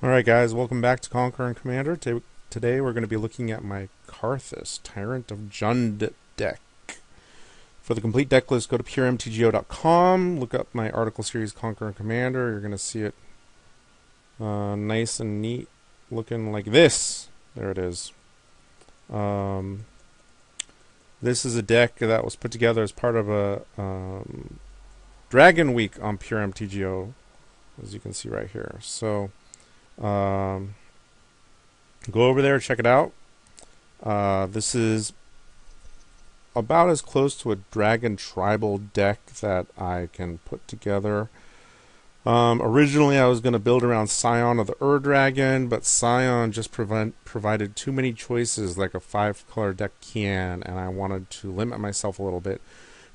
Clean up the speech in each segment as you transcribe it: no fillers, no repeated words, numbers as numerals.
Alright guys, welcome back to Conquer and Commander. Today we're going to be looking at my Karrthus, Tyrant of Jund deck. For the complete deck list, go to puremtgo.com, look up my article series Conquer and Commander. You're going to see it nice and neat looking like this. There it is. This is a deck that was put together as part of a Dragon Week on PureMTGO, as you can see right here. So go over there, check it out. This is about as close to a dragon tribal deck that I can put together. Originally I was going to build around Scion of the Ur-Dragon, but Scion just provided too many choices like a 5-color deck can, and I wanted to limit myself a little bit.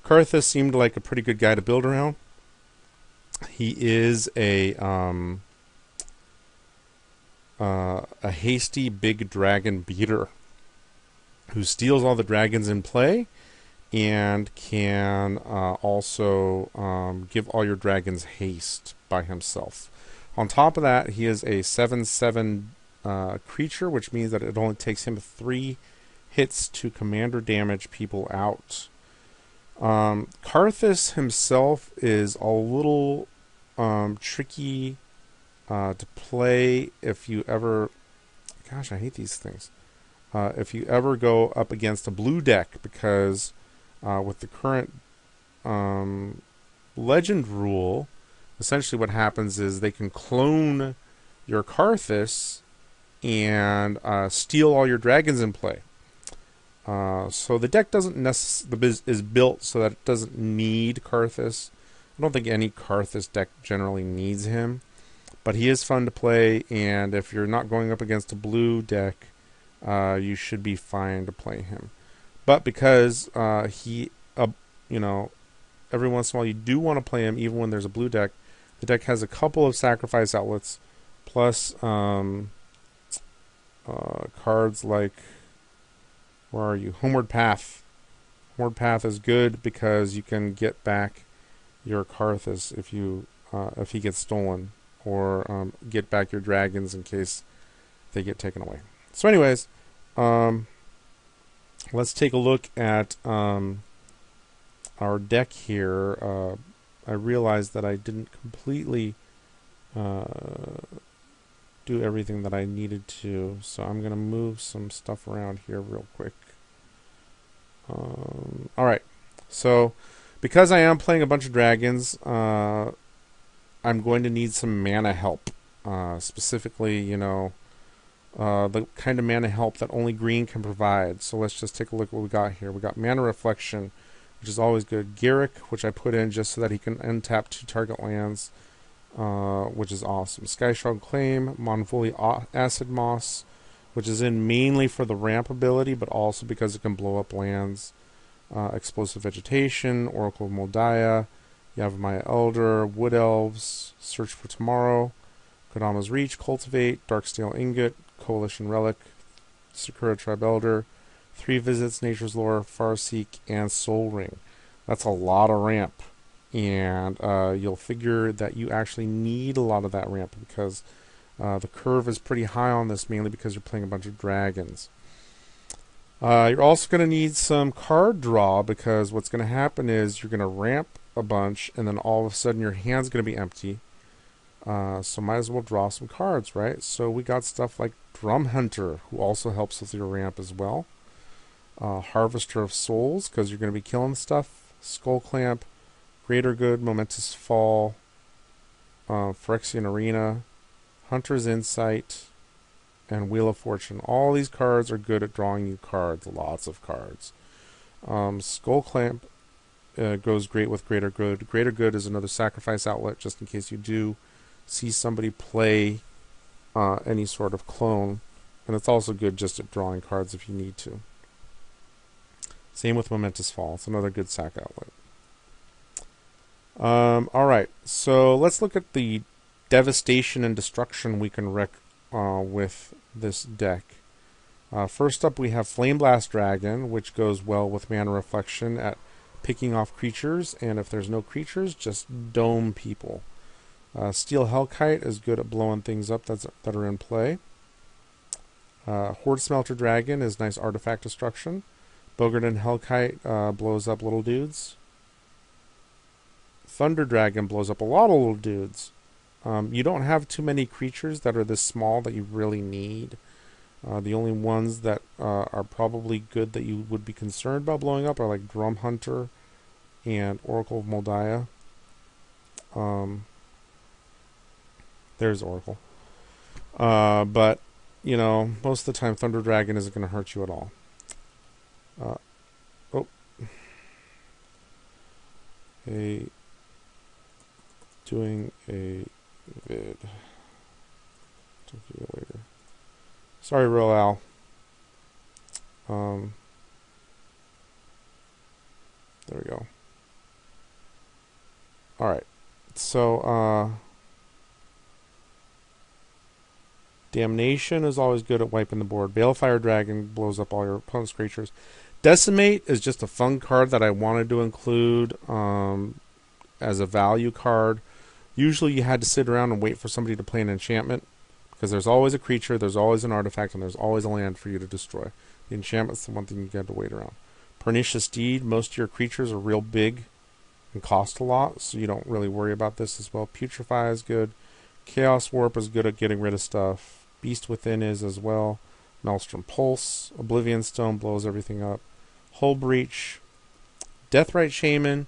Karrthus seemed like a pretty good guy to build around. He is a hasty big dragon beater who steals all the dragons in play and can also give all your dragons haste by himself. On top of that, he is a 7/7 creature, which means that it only takes him 3 hits to commander damage people out. Karrthus himself is a little tricky to play if you ever... Gosh, I hate these things. If you ever go up against a blue deck, because with the current legend rule, essentially what happens is they can clone your Karrthus and steal all your dragons in play. So the deck doesn't is built so that it doesn't need Karrthus. I don't think any Karrthus deck generally needs him, but he is fun to play, and if you're not going up against a blue deck, you should be fine to play him. But because every once in a while you do want to play him, even when there's a blue deck, the deck has a couple of sacrifice outlets, plus cards like, where are you? Homeward Path. Homeward Path is good because you can get back your Karrthus if he gets stolen, or get back your dragons in case they get taken away. So anyways, let's take a look at our deck here. I realized that I didn't completely do everything that I needed to, so I'm going to move some stuff around here real quick. Alright, so because I am playing a bunch of dragons, I'm going to need some mana help. Specifically, the kind of mana help that only green can provide. So let's just take a look at what we got here. We got Mana Reflection, which is always good. Garruk, which I put in just so that he can untap 2 target lands, which is awesome. Skyshroud Claim, Monvoli Acid Moss, which is in mainly for the ramp ability, but also because it can blow up lands. Explosive Vegetation, Oracle of Moldiah, Yavimaya Elder, Wood Elves, Search for Tomorrow, Kodama's Reach, Cultivate, Darksteel Ingot, Coalition Relic, Sakura Tribe Elder, 3 Visits, Nature's Lore, Farseek, and Soul Ring. That's a lot of ramp, and you'll figure that you actually need a lot of that ramp because the curve is pretty high on this, mainly because you're playing a bunch of dragons. You're also going to need some card draw, because what's going to happen is you're going to ramp a bunch, and then all of a sudden your hand's going to be empty. So might as well draw some cards, right? So we got stuff like Drum Hunter, who also helps with your ramp as well. Harvester of Souls, because you're going to be killing stuff. Skull Clamp, Greater Good, Momentous Fall, Phyrexian Arena, Hunter's Insight, and Wheel of Fortune. All these cards are good at drawing you cards, lots of cards. Skull Clamp goes great with Greater Good. Greater Good is another sacrifice outlet, just in case you do see somebody play any sort of clone, and it's also good just at drawing cards if you need to. Same with Momentous Fall. It's another good sack outlet. Alright, so let's look at the devastation and destruction we can wreak with this deck. First up, we have Flame Blast Dragon, which goes well with Mana Reflection at picking off creatures, and if there's no creatures, just dome people. Steel Hellkite is good at blowing things up that are in play. Horde Smelter Dragon is nice artifact destruction. Bogarden Hellkite blows up little dudes. Thunder Dragon blows up a lot of little dudes. You don't have too many creatures that are this small that you really need. The only ones that are probably good that you would be concerned about blowing up are like Drum Hunter and Oracle of Moldiah. There's Oracle. But, you know, most of the time Thunder Dragon isn't going to hurt you at all. Doing a vid. Talk to you later. Sorry, Real Al. There we go. Alright. So, Damnation is always good at wiping the board. Balefire Dragon blows up all your opponent's creatures. Decimate is just a fun card that I wanted to include as a value card. Usually you had to sit around and wait for somebody to play an enchantment, because there's always a creature, there's always an artifact, and there's always a land for you to destroy. The enchantment's the one thing you got to wait around. Pernicious Deed, most of your creatures are real big and cost a lot, so you don't really worry about this as well. Putrefy is good. Chaos Warp is good at getting rid of stuff. Beast Within is as well. Maelstrom Pulse. Oblivion Stone blows everything up. Hull Breach. Deathrite Shaman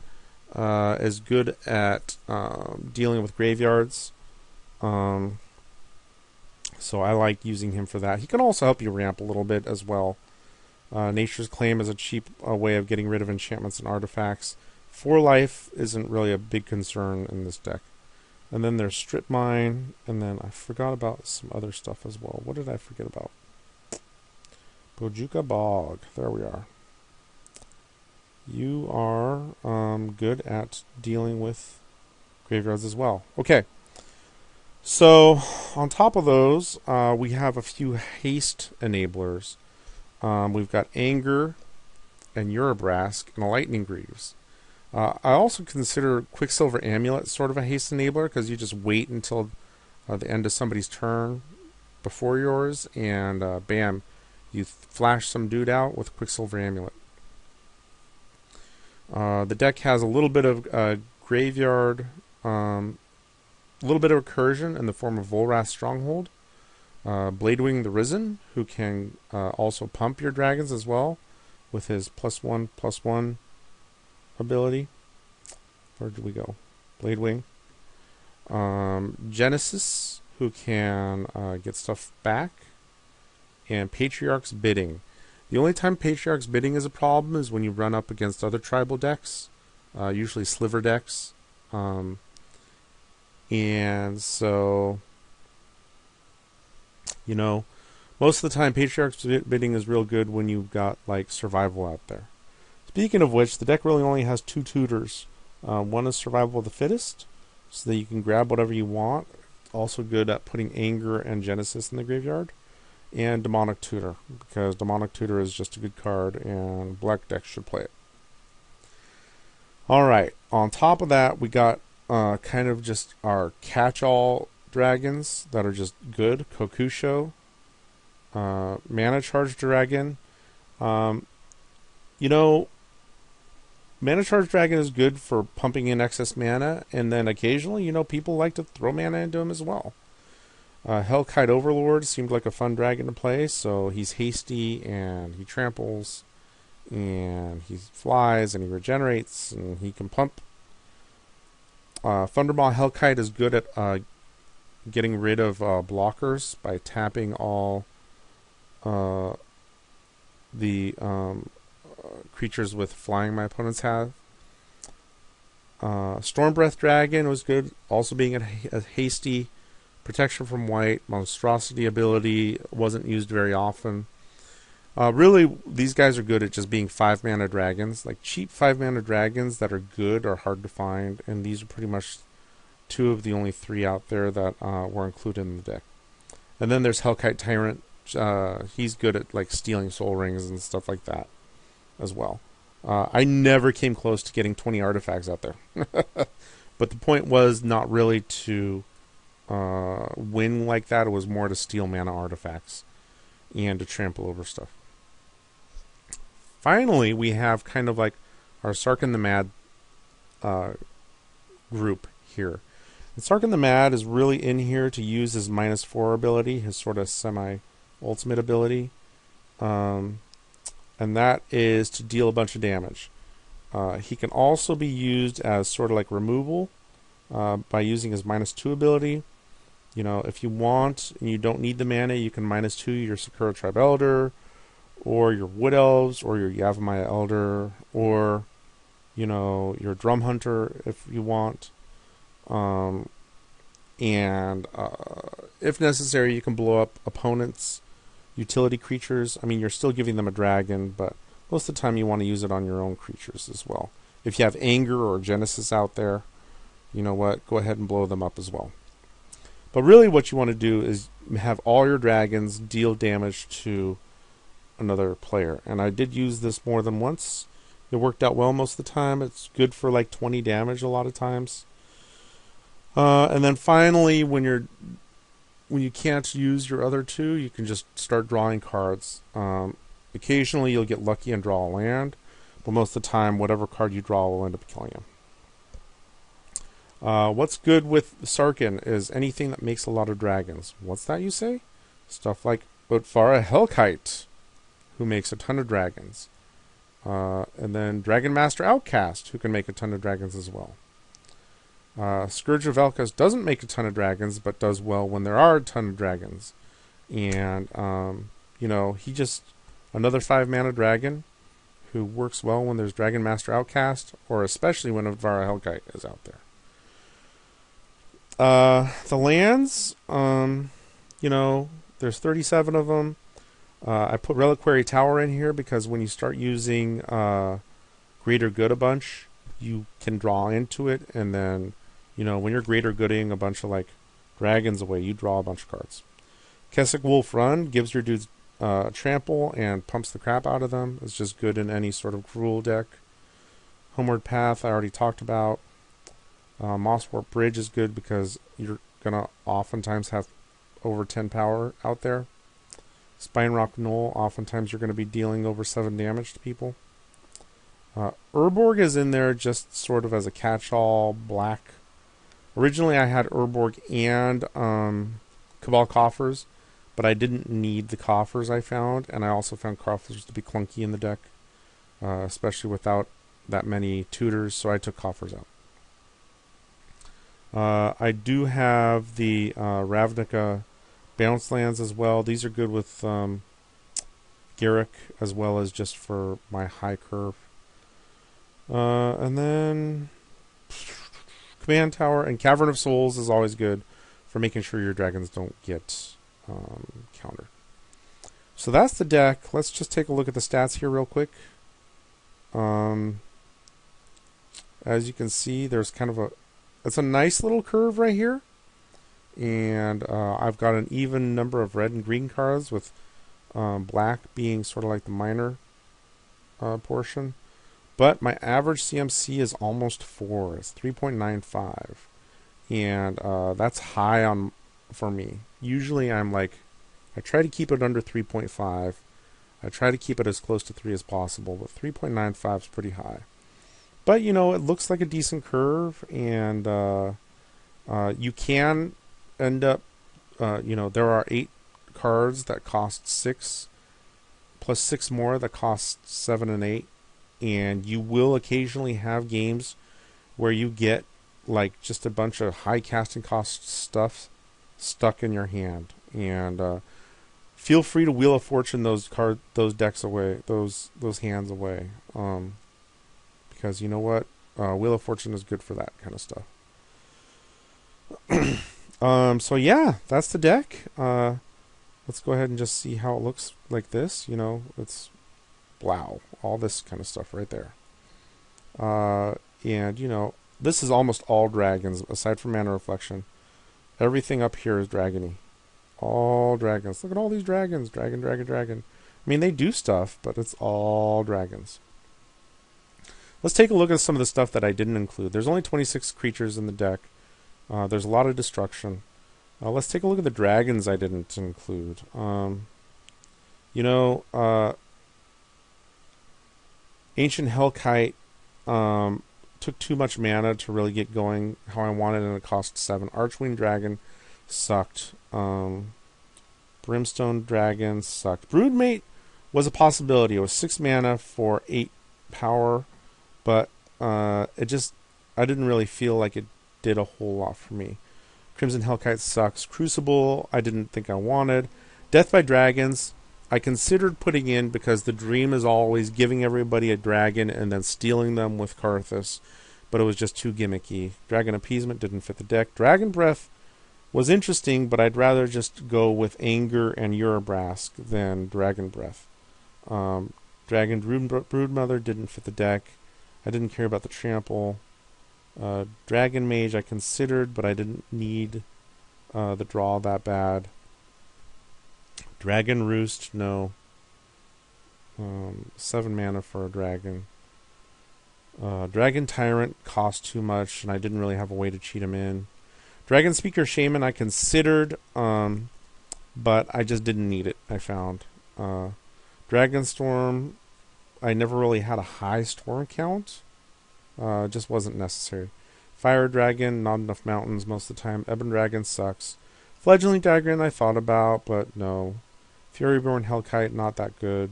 is good at dealing with graveyards. So I like using him for that. He can also help you ramp a little bit as well. Nature's Claim is a cheap way of getting rid of enchantments and artifacts. 4 life isn't really a big concern in this deck. And then there's Strip Mine, and then I forgot about some other stuff as well. What did I forget about? Bojuka Bog. There we are. You are good at dealing with graveyards as well. Okay. So, on top of those, we have a few haste enablers. We've got Anger and Urabrask and a Lightning Greaves. I also consider Quicksilver Amulet sort of a haste enabler, because you just wait until the end of somebody's turn before yours, and bam, you flash some dude out with Quicksilver Amulet. The deck has a little bit of graveyard, a little bit of recursion in the form of Volrath Stronghold. Bladewing the Risen, who can also pump your dragons as well with his +1/+1 ability. Where did we go? Bladewing. Genesis, who can get stuff back. And Patriarch's Bidding. The only time Patriarch's Bidding is a problem is when you run up against other tribal decks, usually sliver decks. And so, you know, most of the time Patriarch's Bidding is real good when you've got like survival out there. Speaking of which, the deck really only has 2 tutors. One is Survival of the Fittest, so that you can grab whatever you want. Also good at putting Anger and Genesis in the graveyard. And Demonic Tutor, because Demonic Tutor is just a good card, and black decks should play it. Alright, on top of that, we got kind of just our catch-all dragons that are just good. Kokusho, Mana Charge Dragon. You know, Mana Charge Dragon is good for pumping in excess mana, and then occasionally, you know, people like to throw mana into him as well. Hellkite Overlord seemed like a fun dragon to play, so he's hasty, and he tramples, and he flies, and he regenerates, and he can pump. Thundermaw Hellkite is good at getting rid of blockers by tapping all the creatures with flying my opponents have. Stormbreath Dragon was good, also being a hasty. Protection from white, monstrosity ability wasn't used very often. Really, these guys are good at just being 5-mana dragons. Like cheap 5-mana dragons that are good are hard to find, and these are pretty much 2 of the only 3 out there that were included in the deck. And then there's Hellkite Tyrant. He's good at like stealing soul rings and stuff like that as well. I never came close to getting 20 artifacts out there. But the point was not really to win like that. It was more to steal mana artifacts and to trample over stuff. Finally, we have kind of like our Sarkhan the Mad group here. And Sarkhan the Mad is really in here to use his -4 ability, his sort of semi-ultimate ability. And that is to deal a bunch of damage. He can also be used as sort of like removal by using his -2 ability. You know, if you want and you don't need the mana, you can -2 your Sakura Tribe Elder, or your Wood Elves, or your Yavimaya Elder, or, you know, your Drum Hunter if you want. If necessary, you can blow up opponents' utility creatures. I mean, you're still giving them a dragon, but most of the time you want to use it on your own creatures as well. If you have Anger or Genesis out there, you know what, go ahead and blow them up as well. But really what you want to do is have all your dragons deal damage to another player. And I did use this more than once. It worked out well most of the time. It's good for like 20 damage a lot of times. And then finally, when you can't use your other two, you can just start drawing cards. Occasionally you'll get lucky and draw a land, but most of the time whatever card you draw will end up killing you. What's good with Sarkhan is anything that makes a lot of dragons. What's that, you say? Stuff like Utfara Hellkite, who makes a ton of dragons. And then Dragon Master Outcast, who can make a ton of dragons as well. Scourge of Velkas doesn't make a ton of dragons, but does well when there are a ton of dragons. And, you know, he just... Another 5-mana dragon who works well when there's Dragon Master Outcast, or especially when Utfara Hellkite is out there. The lands, you know, there's 37 of them. I put Reliquary Tower in here because when you start using Greater Good a bunch, you can draw into it, and then, you know, when you're Greater Gooding a bunch of like dragons away, you draw a bunch of cards. Kessig Wolf Run gives your dudes trample and pumps the crap out of them. It's just good in any sort of cruel deck. Homeward Path I already talked about. Mosswarp Bridge is good because you're gonna oftentimes have over 10 power out there. Spinerock Knoll, oftentimes you're gonna be dealing over 7 damage to people. Urborg is in there just sort of as a catch-all black. Originally I had Urborg and Cabal Coffers, but I didn't need the Coffers I found, and I also found Coffers to be clunky in the deck, especially without that many tutors, so I took Coffers out. I do have the Ravnica bounce lands as well. These are good with Garruk as well as just for my high curve. And then Command Tower and Cavern of Souls is always good for making sure your dragons don't get countered. So that's the deck. Let's just take a look at the stats here real quick. As you can see, there's kind of it's a nice little curve right here. And I've got an even number of red and green cards, with black being sort of like the minor portion. But my average CMC is almost 4. It's 3.95. And that's high for me. Usually I'm like, I try to keep it under 3.5. I try to keep it as close to 3 as possible, but 3.95 is pretty high. But, you know, it looks like a decent curve, and you can end up, you know, there are 8 cards that cost 6, plus 6 more that cost 7 and 8, and you will occasionally have games where you get, like, just a bunch of high casting cost stuff stuck in your hand, and feel free to Wheel of Fortune those decks away, those hands away. Because you know what? Wheel of Fortune is good for that kind of stuff. So yeah, that's the deck. Let's go ahead and just see how it looks like this. You know, it's wow, all this kind of stuff right there. And you know, this is almost all dragons, aside from Mana Reflection. Everything up here is dragony. All dragons. Look at all these dragons. Dragon, dragon, dragon. I mean, they do stuff, but it's all dragons. Let's take a look at some of the stuff that I didn't include. There's only 26 creatures in the deck. There's a lot of destruction. Let's take a look at the dragons I didn't include. Ancient Hellkite took too much mana to really get going how I wanted, and it cost 7. Archwing Dragon sucked. Brimstone Dragon sucked. Broodmate was a possibility. It was 6 mana for 8 power, but I didn't really feel like it did a whole lot for me. Crimson Hellkite sucks. Crucible, I didn't think I wanted. Death by Dragons, I considered putting in because the dream is always giving everybody a dragon and then stealing them with Karrthus, but it was just too gimmicky. Dragon Appeasement didn't fit the deck. Dragon Breath was interesting, but I'd rather just go with Anger and Urabrask than Dragon Breath. Dragon Broodmother didn't fit the deck. I didn't care about the trample. Dragon Mage I considered, but I didn't need the draw that bad. Dragon Roost, no. 7 mana for a dragon. Dragon Tyrant cost too much, and I didn't really have a way to cheat him in. Dragon Speaker Shaman I considered, but I just didn't need it, I found. Dragon Storm, I never really had a high storm count. Just wasn't necessary. Fire Dragon, not enough mountains most of the time. Ebon Dragon sucks. Fledgling Dragon I thought about, but no. Furyborn Hellkite, not that good.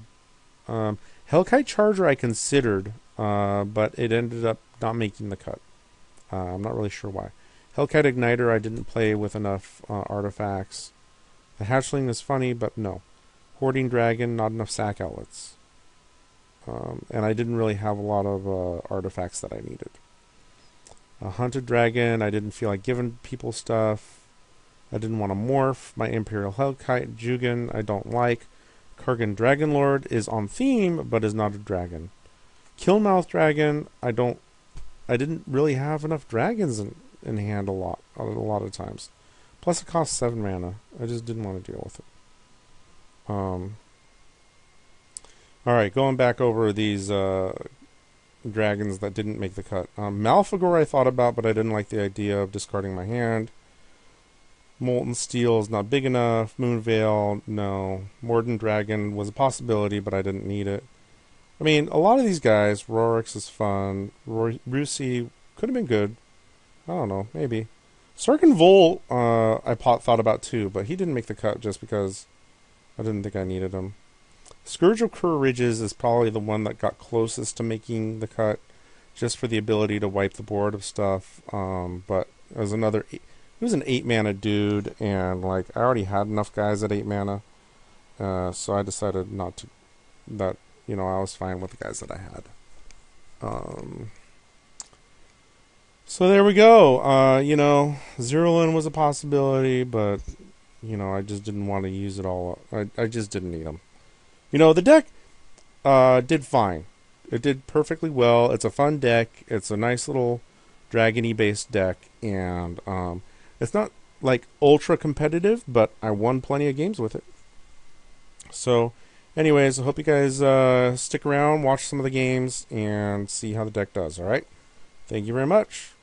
Hellkite Charger I considered, but it ended up not making the cut. I'm not really sure why. Hellkite Igniter I didn't play with enough artifacts. The Hatchling is funny, but no. Hoarding Dragon, not enough sack outlets. And I didn't really have a lot of artifacts that I needed. Hunted Dragon, I didn't feel like giving people stuff. I didn't want to morph. My Imperial Hellkite, Jugan, I don't like. Kargan Dragonlord is on theme, but is not a dragon. Killmouth Dragon, I didn't really have enough dragons in hand a lot of times. Plus it costs 7 mana. I just didn't want to deal with it. Alright, going back over these dragons that didn't make the cut. Malfagor I thought about, but I didn't like the idea of discarding my hand. Molten Steel is not big enough. Moonveil, no. Morden Dragon was a possibility, but I didn't need it. I mean, a lot of these guys, Rorix is fun. Rusi could have been good. I don't know, maybe. Sarkin Vol, I thought about too, but he didn't make the cut just because I didn't think I needed him. Scourge of Kur Ridges is probably the one that got closest to making the cut, just for the ability to wipe the board of stuff. But it was he was an 8 mana dude, and like I already had enough guys at 8 mana, so I decided not to. That I was fine with the guys that I had. So there we go. Zerlin was a possibility, but I just didn't want to use it all. I just didn't need them. The deck did fine. It did perfectly well. It's a fun deck. It's a nice little dragony based deck, and it's not like ultra competitive, but I won plenty of games with it. So anyways, I hope you guys stick around, watch some of the games, and see how the deck does. Alright? Thank you very much.